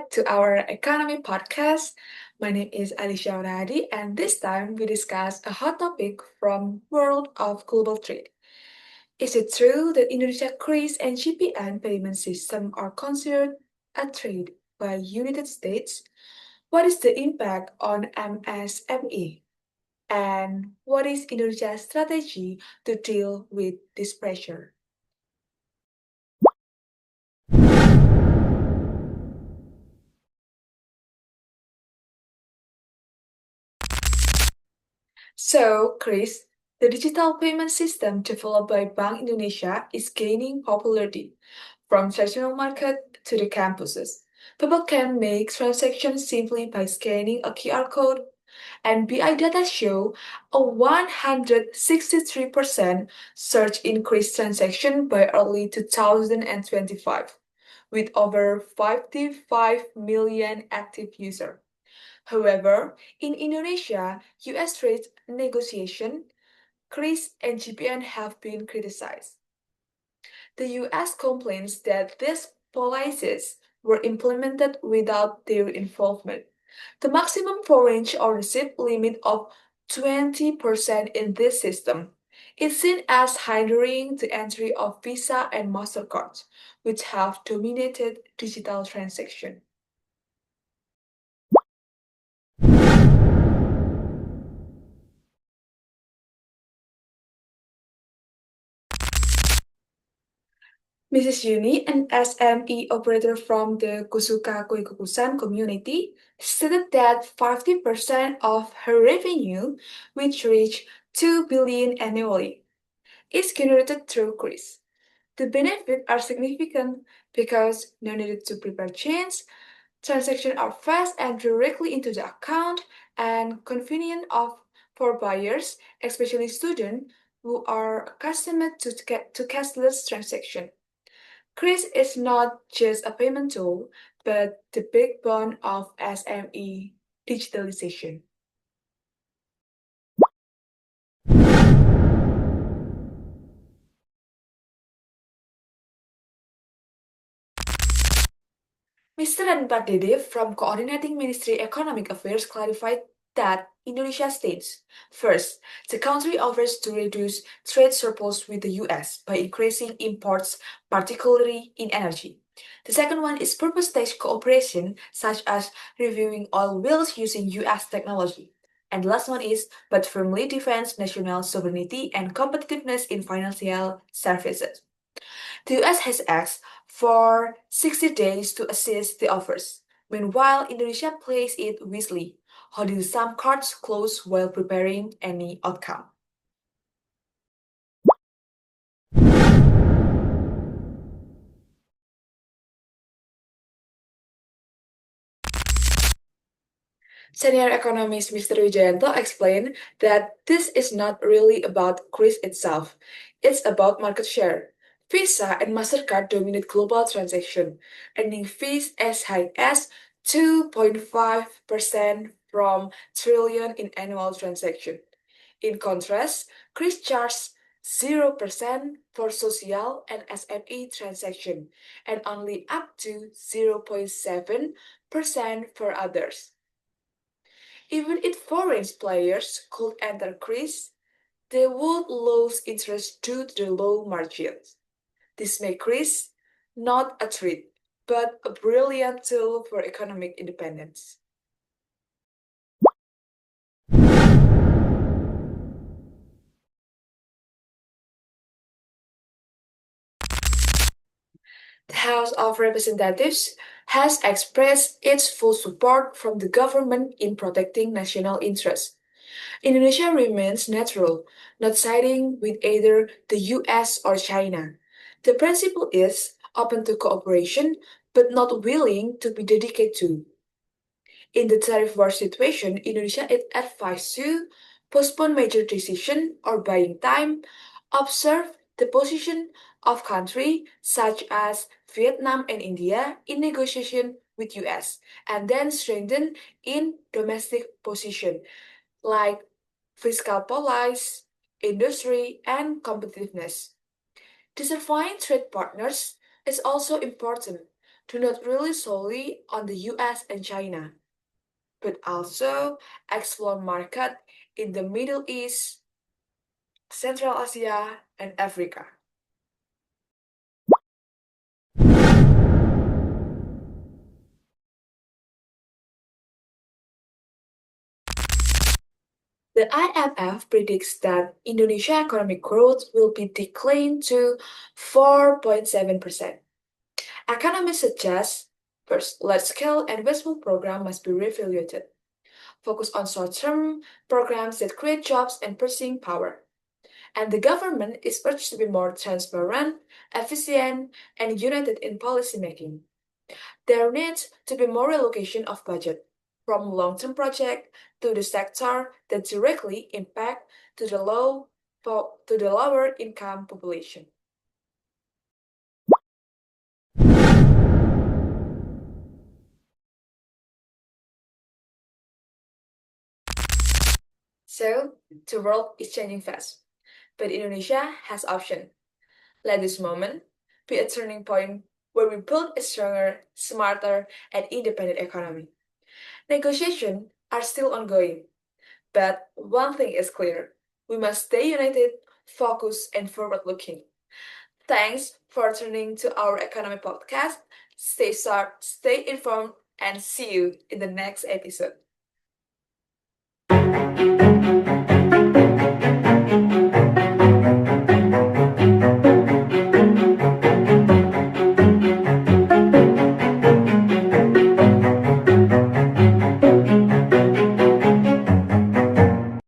back to our economy podcast. My name is Alysia and Hadi, and this time we discuss a hot topic from world of global trade. Is it true that Indonesia QRIS and GPN payment system are considered a trade by United States? What is the impact on MSME? And what is Indonesia's strategy to deal with this pressure? So, Chris, the digital payment system developed by Bank Indonesia is gaining popularity from traditional market to the campuses. People can make transactions simply by scanning a QR code, and BI data show a 163% surge increase transaction by early 2025, with over 55 million active users. However, in Indonesia, US trade negotiation, QRIS and GPN have been criticized. The US complains that these policies were implemented without their involvement. The maximum foreign ownership limit of 20% in this system is seen as hindering the entry of Visa and MasterCard, which have dominated digital transactions. Mrs. Yuni, an SME operator from the Kusuka Kuikukusan community, stated that 50% of her revenue, which reached 2 billion annually, is generated through QRIS. The benefits are significant because no need to prepare change, transactions are fast and directly into the account, and convenient for buyers, especially students who are accustomed to cashless transactions. QRIS is not just a payment tool, but the backbone of SME digitalization. Mr. Anwar Dede from Coordinating Ministry Economic Affairs clarified that Indonesia states first, the country offers to reduce trade surplus with the US by increasing imports, particularly in energy. The second one is purpose-based cooperation, such as reviewing oil wells using US technology. And the last one is, but firmly defends national sovereignty and competitiveness in financial services. The US has asked for 60 days to assess the offers. Meanwhile, Indonesia plays it wisely, holding some cards close while preparing any outcome. Senior economist Mr. Wijayanto explained that this is not really about QRIS itself, it's about market share. Visa and MasterCard dominate global transactions, earning fees as high as 2.5% from trillion in annual transaction. In contrast, QRIS charges 0% for social and SME transaction and only up to 0.7% for others. Even if foreign players could enter Greece, they would lose interest due to the low margins. This makes Greece not a threat, but a brilliant tool for economic independence. The House of Representatives has expressed its full support from the government in protecting national interests. Indonesia remains neutral, not siding with either the US or China. The principle is open to cooperation, but not willing to be dedicated to. In the tariff war situation, Indonesia is advised to postpone major decision or buying time, observe the position of countries such as Vietnam and India in negotiation with US, and then strengthen in domestic position like fiscal policy, industry, and competitiveness. Diversifying trade partners is also important, do not rely solely on the US and China, but also explore market in the Middle East, Central Asia, and Africa. The IMF predicts that Indonesia economic growth will be declined to 4.7%. Economists suggest first, large-scale investment program must be reevaluated. Focus on short-term programs that create jobs and purchasing power. And the government is urged to be more transparent, efficient, and united in policymaking. There needs to be more relocation of budget from long-term project to the sector that directly impact to the lower income population. So the world is changing fast, but Indonesia has option. Let this moment be a turning point where we build a stronger, smarter, and independent economy. Negotiations are still ongoing, but one thing is clear. We must stay united, focused, and forward-looking. Thanks for tuning to our economy podcast. Stay sharp, stay informed, and see you in the next episode.